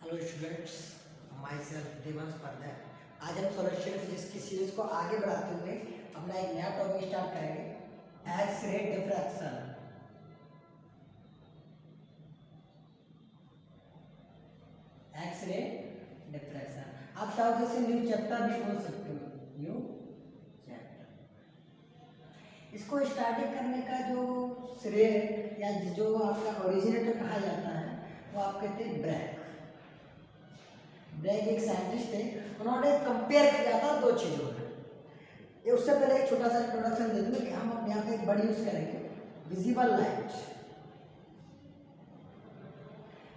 Hello students, my self Devansh Pandey. आज हम solar physics की सीरीज को आगे बढ़ाते हुए अपना एक नया टॉपिक स्टार्ट करेंगे, X ray diffraction. X ray diffraction आप चाहो तो इसे न्यू चैप्टर भी बोल सकते हो, न्यू चैप्टर। इसको स्टार्टिंग करने का जो श्रेय या जो आपका ओरिजिनेटर कहा जाता है वो आप कहते हैं ब्रैग। ब्रैग एक साइंटिस्ट थे, उन्होंने कंपेयर किया था दो चीज़ों में। ये उससे पहले एक छोटा सा इंट्रोडक्शन दे दूँ कि हम अपने यहाँ पे एक वर्ड यूज करेंगे, visible light.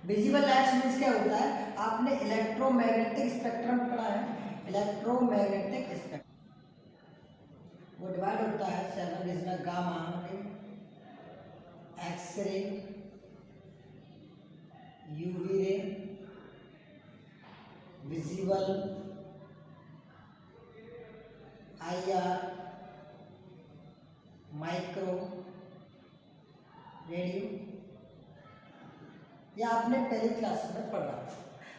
Visible light means क्या होता है, आपने इलेक्ट्रोमैग्नेटिक स्पेक्ट्रम पढ़ा है। इलेक्ट्रोमैग्नेटिक स्पेक्ट्रम वो डिवाइड होता है 7 जिसमें gamma, x ray, UV ray, visible, IR, micro, radio. या आपने पहली क्लास में पढ़ा।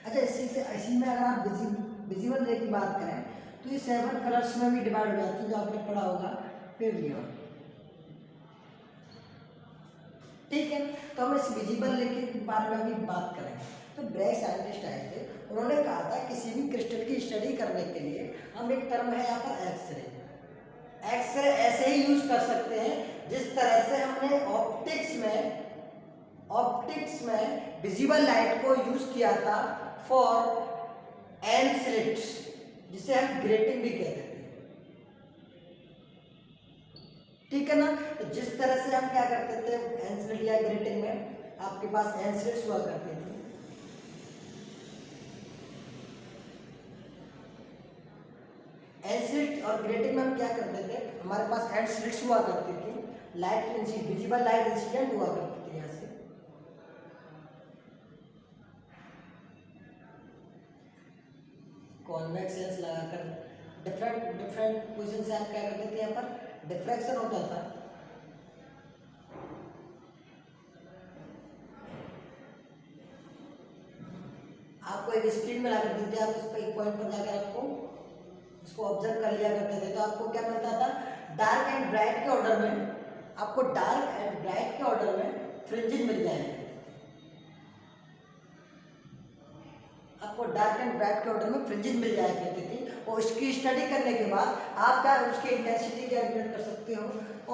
अच्छा, इसी में अगर आप विजिबल रे की बात करें तो ये 7 कलर्स में भी डिवाइड हो जाती है, जो आपने पढ़ा होगा प्रीवियस। ठीक है, तो हम इस विजिबल रे के बारे में भी बात करेंगे। तो ब्रैग साइंटिस्ट आए थे, उन्होंने कहा था किसी भी क्रिस्टल की स्टडी करने के लिए हम एक टर्म है यहाँ पर एक्सरे। एक्सरे ऐसे ही यूज कर सकते हैं जिस तरह से हमने ऑप्टिक्स में विजिबल लाइट को यूज किया था फॉर एनस्लिट, जिसे हम ग्रेटिंग भी कहते थे। ठीक है ना। तो जिस तरह से हम क्या करते थे एनस्लिट या ग्रेटिंग में, आपके पास एनस्लिट्स हुआ करते थे। एनस्लिट और ग्रेटिंग में हम क्या करते थे, हमारे पास एनस्लिट्स हुआ करती थी, लाइट विजिबल लाइट इंसिडेंट हुआ करती थी यहाँ से। कॉन्वेक्स लेंस लगाकर डिफरेंट पोजीशन से आप क्या करते थे, यहाँ पर डिफ्रैक्शन होता था। आपको एक स्क्रीन में ला कर देते, आप उस पर एक पॉइंट पर जाकर आपको उसको ऑब्जर्व कर लिया करते थे, तो आपको क्या मिलता था, डार्क एंड ब्राइट के ऑर्डर में, आपको डार्क एंड ब्राइट के ऑर्डर में फ्रिंजेस मिल जाएंगे। आपको डार्क एंड ब्राइट के ऑर्डर में फ्रिंजेस मिल जाया करती थी, और उसकी स्टडी करने के बाद आप क्या उसकी इंटेंसिटी कैलकुलेट कर सकते हो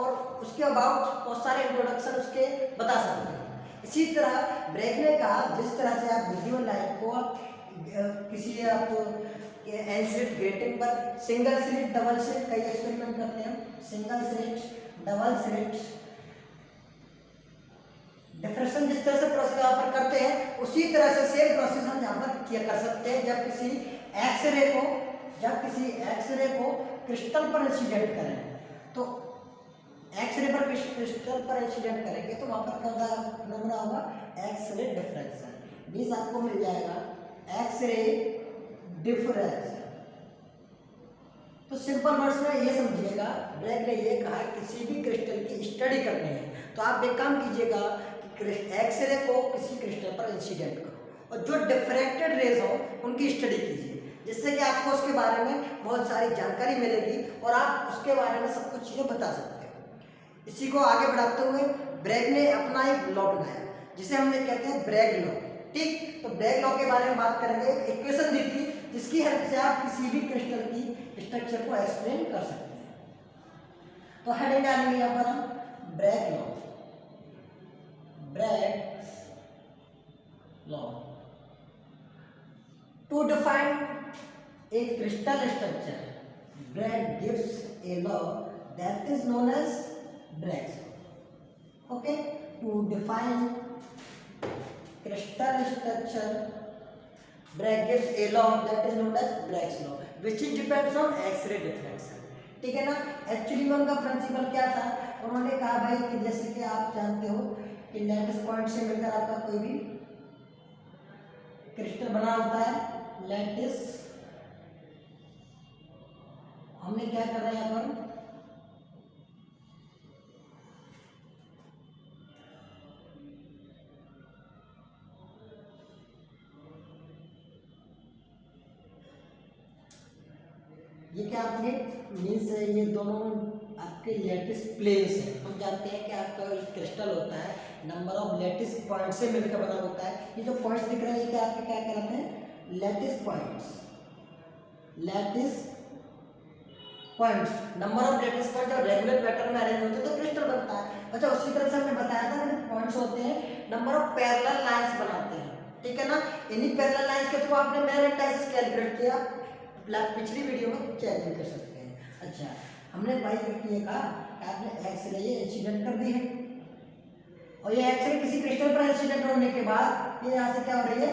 और उसके अबाउट बहुत सारे इंट्रोडक्शन उसके बता सकते हो। इसी तरह ब्रैग ने कहा जिस तरह से आप विजुअल लाइट को किसी आप एनस्लिट ग्रेटिंग पर सिंगल स्लिट डबल स्लिट कई एक्सपेरिमेंट करते हैं, single slit double slit diffraction जिस तरह से प्रोसेस यहाँ पर करते हैं उसी तरह से सेम प्रोसेस हम यहाँ पर किया कर सकते हैं जब किसी एक्सरे को क्रिस्टल पर इंसिडेंट करें। तो एक्सरे पर क्रिस्टल पर इंसिडेंट करेंगे तो वहाँ पर क्या फिनोमेना होगा, एक्सरे डिफ्रैक्शन। मींस आपको मिल जाएगा एक्सरे डिफ्रैक्शन। तो सिंपल वर्ड्स में ये समझिएगा, ब्रैग ने ये कहा किसी भी क्रिस्टल की स्टडी करनी है तो आप एक काम कीजिएगा कि एक्सरे को किसी क्रिस्टल पर इंसिडेंट करो और जो डिफ्रैक्टेड रेज हो उनकी स्टडी कीजिए, जिससे कि आपको उसके बारे में बहुत सारी जानकारी मिलेगी और आप उसके बारे में सब कुछ चीज़ें बता सकते हो। इसी को आगे बढ़ाते हुए ब्रैग ने अपना एक लॉ बनाया जिसे हमने कहते हैं ब्रैग लॉ। ठीक, तो ब्रैग लॉ के बारे में बात करेंगे। एक इक्वेशन दी थी जिसकी हेल्प से आप किसी भी क्रिस्टल की स्ट्रक्चर को एक्सप्लेन कर सकते हैं। तो हेडिंग डालेंगे यहाँ पर हम Bragg law. Bragg law to define a crystal structure, Bragg gives a law that is known as Bragg's law. Okay, to define crystal structure, Bragg gives a law that is known as Bragg's law, which depends on X-ray diffraction. ठीक है ना। Actually में उनका principal क्या था, उन्होंने कहा भाई कि जैसे कि आप जानते हो कि लैटिस पॉइंट से मिलकर आपका कोई भी क्रिस्टल बना होता है, लैटिस। हमने क्या कर रहे हैं यहाँ पर, ये क्या आपके मीन्स ये दोनों आपके लैटिस प्लेन्स हैं। हम जानते हैं कि आपका क्रिस्टल होता है नंबर ऑफ लैटिस पॉइंट से मिलकर बना होता है। ये जो पॉइंट्स दिख रहे हैं ये आपके क्या कहलाते हैं? Lattice points. Lattice points, number of lattice point जब रेगुलर पैटर्न में अरेंज होते हैं तो क्रिस्टल बनता है। अच्छा, उसी तरह से हमने बताया था कि पॉइंट्स होते हैं नंबर ऑफ पैरेलल लाइंस बनाते हैं, ठीक है ना। इन्हीं पैरेलल लाइंस के थ्रू आपने मेरिट डाइसेस कैलकुलेट किया, पिछली वीडियो में चेक भी कर सकते हैं। अच्छा, हमने भाई ये कहा कि आपने एक्सरे ये इंसिडेंट कर दी है और ये एक्सरे किसी क्रिस्टल पर इंसिडेंट होने के बाद ये यहाँ से क्या हो रही है?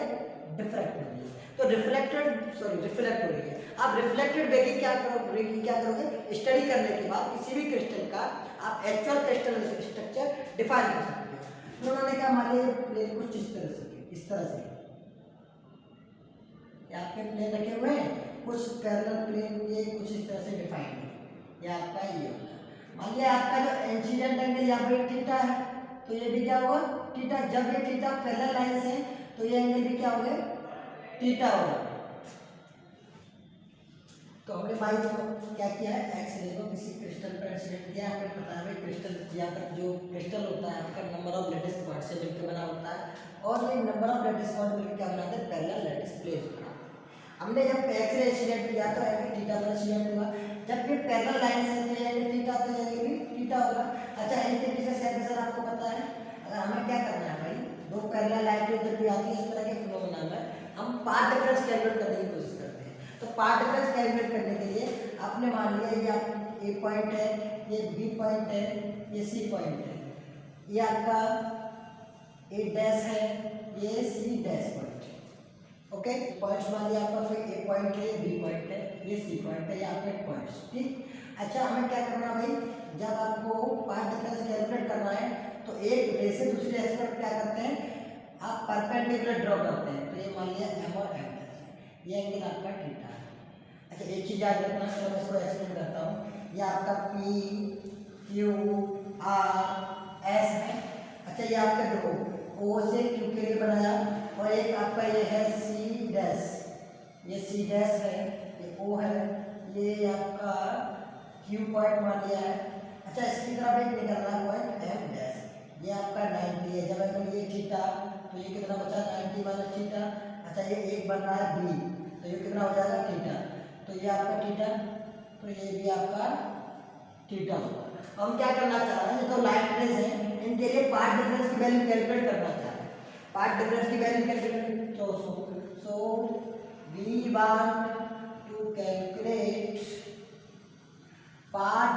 डिफ्रैक्ट हो रही है। तो रिफ्लेक्ट हो रही है। आप रिफ्लेक्टेड रे की क्या करोगे? स्टडी करने के बाद किसी भी क्रिस्टल का आप एक्चुअल क्रिस्टल स्ट्रक्चर डिफाइन कर सकते हो। उन्होंने क्या मान लिया प्लेन कुछ इस तरह से आपके प्लेन रखे हुए हैं, कुछ पैरेलल प्लेन ये कुछ इस तरह से डिफाइन है। ये आपका ये होगा। मान लिया आपका जो इंसिडेंट एंगल यहाँ पे थीटा है तो ये भी क्या होगा? थीटा। जब ये थीटा पैरेलल लाइन से तो ये एंगल भी क्या होगा? थीटा होगा। तो हमने भाई क्या किया है? एक्स रे को किसी क्रिस्टल पर इंसिडेंट किया। हमें पता है क्रिस्टल यहाँ पर जो क्रिस्टल होता है आपका नंबर ऑफ लैटिस पॉइंट से मिलकर बना होता है और ये नंबर ऑफ लैटिस पॉइंट मिलकर क्या बनाते हैं? Parallel lattice plane. हमने जब एक्स रे इंसिडेंट किया तो एंगल थीटा पर इंसिडेंट हुआ। जब ये पैरेलल लाइन से तो एंगल थीटा तो एंगल भी थीटा होगा। अच्छा, इन तरीके से सर आपको पता है अगर हमें क्या करना है भाई, दो पैरेलल लाइन जब भी आती है इस तरह के फिनोमेना में हम पार्ट डिफरेंस कैलकुलेट करने की कोशिश करते हैं। तो पार्ट डिफरेंस कैलकुलेट करने के लिए आपने मान लिया ये आप ए पॉइंट है, ये बी पॉइंट है, ये सी पॉइंट है, ये आपका ए डैश है, ये C dash point. Okay, points मान लिया आपका फिर ए पॉइंट है, बी पॉइंट है, ये सी पॉइंट है, ये आपके पॉइंट्स, ठीक। अच्छा, हमें क्या करना भाई, जब आपको पार्ट डिफरेंस कैलकुलेट करना है तो एक रे से दूसरे एक्स पर क्या करते हैं? आप परपेंडिकुलर ड्रॉ करते हैं। तो ये मान लिया एम और एम, ये एंगल आपका थीटा है। अच्छा, एक चीज याद रखना, चलो मैं इसको एक्सप्लेन करता हूँ। ये आपका पी क्यू आर एस है। अच्छा, ये आपका देखो ओ से क्यू के लिए बनाया और एक आपका ये है सी डैश, ये सी डैश है, ये ओ है, ये आपका क्यू पॉइंट मान लिया है। अच्छा, इसकी तरफ एक निकलना पॉइंट एम डैश, ये आपका 90 है। जब अगर ये थीटा तो ये कितना बचा? 90 माइनस थीटा। अच्छा, ये एक बन रहा है बी तो ये कितना हो जाएगा? थीटा। तो ये आपका थीटा, तो ये भी आपका थीटा होगा। हम क्या करना चाह रहे हैं, ये तो लाइन रेज है, इनके लिए पार्ट डिफरेंस की वैल्यू कैलकुलेट करना चाह रहे हैं। पार्ट डिफरेंस की वैल्यू कैलकुलेट तो so we want to calculate path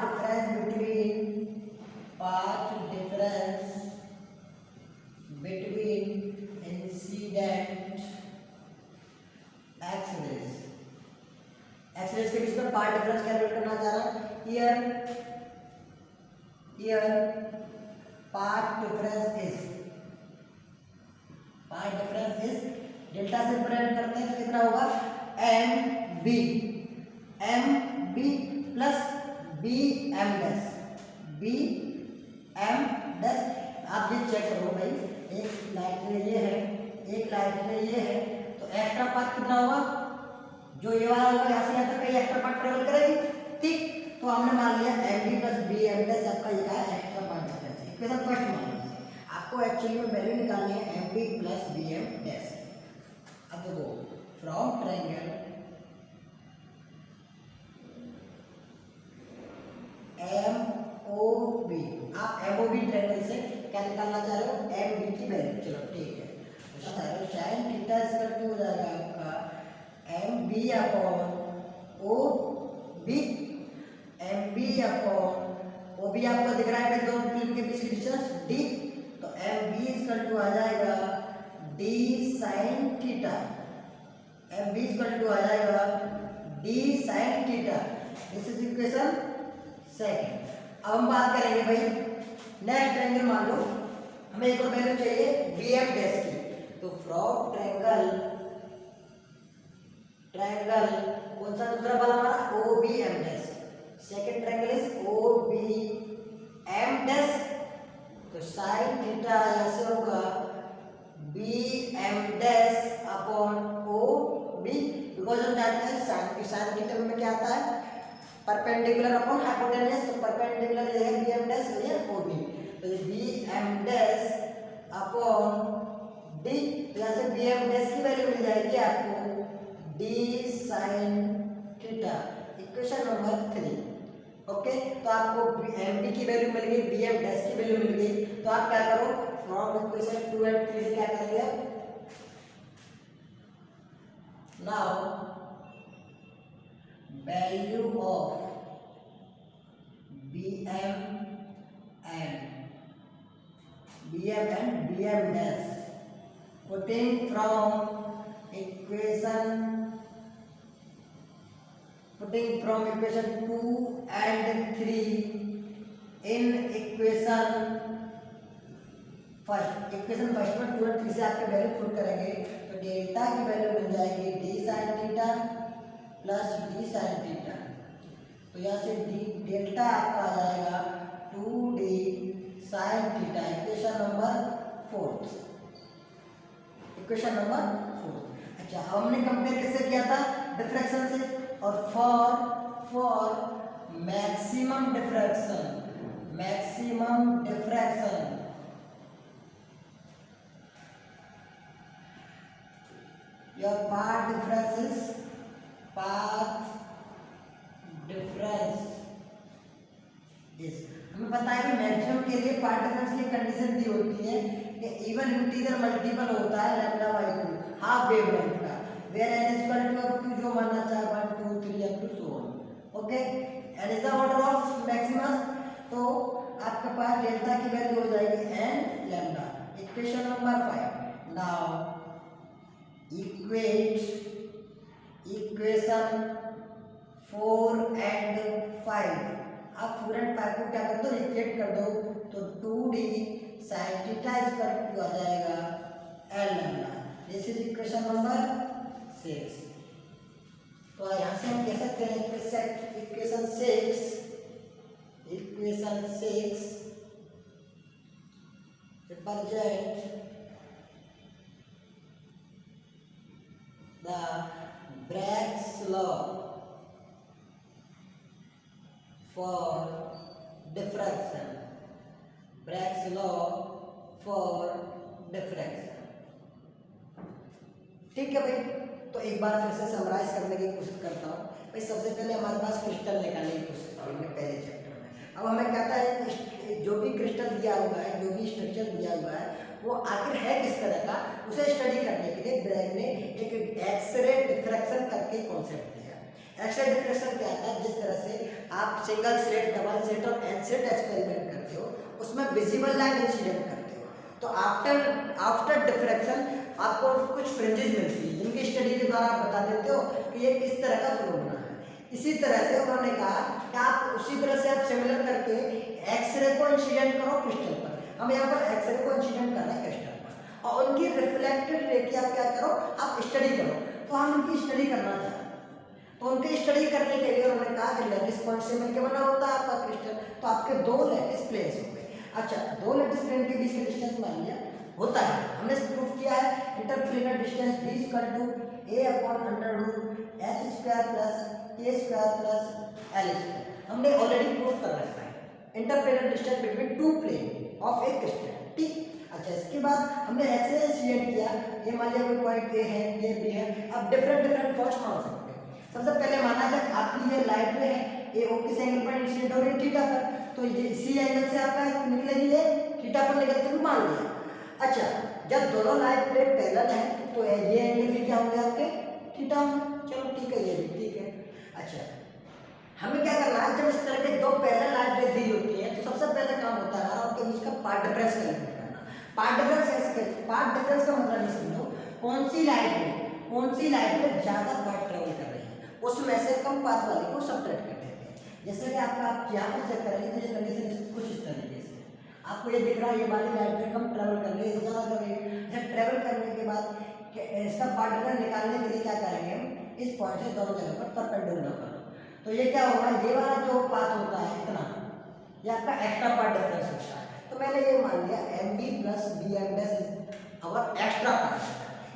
difference between incident x rays के बीच में पार्ट डिफरेंस कैलकुलेट करना चाह रहा है। Here path difference is delta से रिप्रेजेंट करते हैं तो कितना होगा? M B plus B M dash. आप ये चेक करो भाई, एक लाइट रे ये है, एक लाइट रे ये है, तो एक्स्ट्रा पाथ कितना होगा? जो ये वाला होगा यहाँ से यहाँ तक ये एक्स्ट्रा पाथ ट्रेवल करेगी, ठीक। तो हमने मान लिया M B plus B M dash आपका ये है extra path difference. Equation first मान लीजिए, आपको एक्चुअली में वैल्यू निकालनी है M B plus B M dash. अब देखो from triangle M O B, आप एम ओ बी ट्रायंगल से क्या निकालना चाह रहे हो? एम बी की वैल्यू। चलो ठीक है, तो साइन थीटा इक्वल टू हो जाएगा आपका M B upon O B. M B upon O B आपको दिख रहा है दो प्लेन के बीच की डिस्टेंस डी, तो एम बी इक्वल टू आ जाएगा D sine theta. M B equal to आ जाएगा D sine theta. This is equation second. अब हम बात करेंगे भाई नेक्स्ट ट्रायंगल। मान लो हमें एक और वैल्यू चाहिए बी एम डैश की, तो फ्रॉम ट्रायंगल कौन सा दूसरा वाला हमारा? O B M dash. Second triangle is O B M dash, तो साइन थीटा ऐसे होगा B M dash upon O B, because हम जानते हैं साइन थीटा में क्या आता है? परपेंडिकुलर अपॉन हाइपोटेन्यूज, तो परपेंडिकुलर ये है बी एम डैश, ये ओ बी, तो ये B M dash upon D, तो यहाँ से बी एम डैश की वैल्यू मिल जाएगी आपको D sine theta, equation number 3। Okay, तो आपको एम डी की वैल्यू मिल गई, बी एम डैश की वैल्यू मिल गई, तो आप क्या करो फ्रॉम इक्वेशन 2 एंड 3 से क्या करेंगे, now value of bm and bm dash, putting from equation 2 and 3 in equation first में 2 और 3 से आपके वैल्यू पुट करेंगे, तो डेल्टा की वैल्यू मिल जाएगी D sine theta plus D sine theta, तो यहाँ से डी डेल्टा आपका आ जाएगा 2d sign theta, equation number 4। अच्छा, हमने कंपेयर किससे किया था, डिफ्रैक्शन से, और for maximum diffraction your path difference is हमें पता है कि मैक्सिमम के लिए पार्ट डिफरेंस की कंडीशन दी होती है कि इवन इंटीजर मल्टीपल होता है लैम्डा बाई 2 हाफ वेवलेंथ का, where n is equal to up to जो मानना चाहे 1 2 3 up to so on. Okay, n is the order of maximum, तो आपके पास डेल्टा की वैल्यू हो जाएगी n lambda, equation number 5। Now equation 4 and 5, आप 4 एंड 5 को क्या कर दो, इक्वेट कर दो, तो 2d sin theta equal to आ जाएगा l lambda, this is equation number 6। तो यहाँ से हम कह सकते हैं equation 6 represent the Bragg's law for diffraction, ठीक है भाई। तो एक बार फिर से समराइज करने की कोशिश करता हूँ भाई। सबसे पहले हमारे पास क्रिस्टल निकालने की कोशिश करेंगे पहले चैप्टर में। अब हमें कहता है जो भी क्रिस्टल दिया हुआ है, जो भी स्ट्रक्चर दिया हुआ है, वो आखिर है किस तरह का, उसे स्टडी करने के लिए ब्रैग ने एक एक्सरे डिफ्रैक्शन करके कॉन्सेप्ट दिया। एक्सरे डिफ्रैक्शन क्या होता है, जिस तरह से आप सिंगल स्लिट, डबल स्लिट और एन स्लिट एक्सपेरिमेंट करते हो, उसमें विजिबल लाइट इंसिडेंट करते हो, तो आफ्टर डिफ्रैक्शन आपको कुछ फ्रिंजेस मिलती है, जिनकी स्टडी के द्वारा आप बता देते हो कि ये किस तरह का फिनोमेना है। इसी तरह से उन्होंने कहा कि आप उसी तरह से आप सिमिलर करके एक्सरे को इंसिडेंट करो क्रिस्टल पर। हम यहाँ पर एक्सरे को इंसिडेंट कर रहे हैं क्रिस्टल पर, और उनकी रिफ्लेक्टेड रे की आप क्या करो, आप स्टडी करो। तो हम उनकी स्टडी करना चाहते हैं, तो उनकी स्टडी करने के लिए उन्होंने कहा कि लैटिस पॉइंट से मिलकर बना होता है आपका क्रिस्टल, तो आपके दो लैटिस प्लेन्स हो गए। अच्छा, दो लैटिस प्लेन के बीच का डिस्टेंस मान लिया होता है, हमने प्रूफ किया है interplanar distance d equal to a upon under root h square plus k square plus l square. हमने ऑलरेडी प्रूफ कर रखा है interplanar distance between two plane of a crystal, ठीक। अच्छा, इसके बाद हमने एक्सरे इंसिडेंट किया, ये मान लिया कोई पॉइंट ए है, ये भी है। अब डिफरेंट पॉइंट्स मान सकते हैं। सबसे पहले माना जब आपकी ये लाइट रे है, ए ओ किस एंगल पर इंसिडेंट हो रही है, थीटा पर, तो ये इसी एंगल से आपका निकलेगी, ये थीटा पर निकलते हुए मान लिया। अच्छा, जब दोनों लाइट प्लेट पैरेलल है, तो ये एंगल भी क्या होंगे आपके, थीटा होंगे। चलो ठीक है, ये भी ठीक है। अच्छा, हमें क्या करना है, जब इस तरह के दो पैरेलल लाइट प्लेट दी होती है, तो सबसे पहले काम होता है उनके बीच का पाथ डिफरेंस कैलकुलेट करना। पाथ डिफरेंस कैसे, पाथ डिफरेंस का मतलब ये समझो, कौन सी लाइट में ज्यादा पाथ ट्रेवल कर रही है, उसमें से कम पाथ वाली को सबट्रैक्ट कर देते हैं। जैसे कि आप यहाँ पर चेक करेंगे तो ये कंडीशन कुछ इस तरीके से आपको ये दिख रहा है, ये वाली लाइट में कम ट्रेवल कर रही है, ज़्यादा कर रही है। जब ट्रेवल करने के बाद इसका पाथ डिफरेंस निकालने के लिए क्या करेंगे हम, इस पॉइंट से दोनों जगह पर परपेंडिकुलर करो, तो ये क्या होगा, ये वाला जो पाथ होता है इतना, ये आपका एक्स्ट्रा पाथ डिफरेंस होता है। तो मैंने ये मान लिया M B plus B M dash our extra path.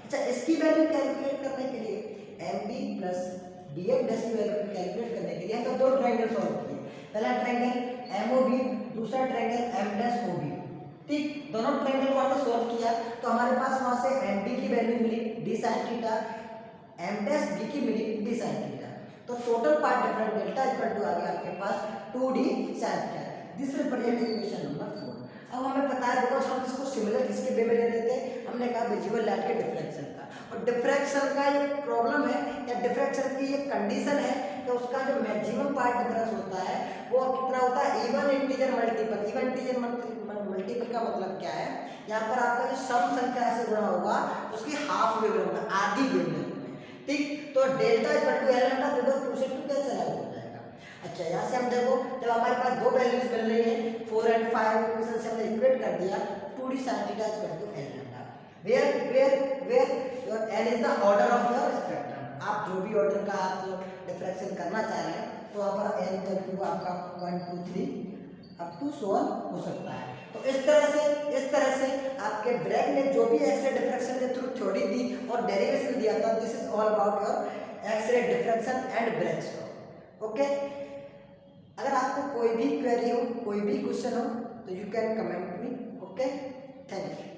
अच्छा, इसकी वैल्यू कैलकुलेट करने के लिए M B plus df dash की वैल्यू कैलकुलेट करने के लिए हम तो दो ट्रायंगल सॉल्व किए। पहला ट्रायंगल MOB, दूसरा ट्रायंगल M डैश OB। ठीक, दोनों ट्रायंगल को हमने सॉल्व किया तो हमारे पास वहां से MB की वैल्यू मिली d sin theta, M dash B की मिली d sin थीटा। तो total part difference delta equal to आ गया आपके पास 2d sin theta. This represent equation number 4। अब हमें पता है बिकॉज हम इसको सिमिलर किसके वे में ले लेते हैं, हमने कहा विजिबल लाइट के डिफ्रैक्शन का। और डिफ्रैक्शन का ये प्रॉब्लम है या डिफ्रैक्शन की ये कंडीशन है कि उसका जो मैक्सिमम पार्ट डिफरेंस होता है वो कितना होता है, even integer multiple. Even integer multiple का मतलब क्या है, यहाँ पर आपका जो सम संख्या से गुणा होगा उसकी हाफ वेवलेंथ में, आधी वेवलेंथ में। ठीक, तो delta equal to L lambda, देखो 2 से 2 कैंसिल आउट हो जाएगा। अच्छा, यहाँ से हम देखो जब हमारे पास दो वैल्यूज मिल रही है 4 और 5 इक्वेशन से हमने इक्वेट कर दिया 2d sin theta equal to L lambda, where your L is the order of your spectrum. आप जो भी ऑर्डर का आप डिफ्रैक्शन करना चाह रहे हैं तो वहाँ पर एल इक्वल टू आपका 1 2 3 अप टू सो ऑन हो सकता है। तो इस तरह से आपके ब्रैग ने जो भी एक्सरे डिफ्रैक्शन के थ्रू थ्योरी दी और डेरिवेशन दिया था, this is all about your x ray diffraction and Bragg law. Okay, अगर आपको कोई भी क्वेरी हो, कोई भी क्वेश्चन हो तो you can comment me. Okay, thank you.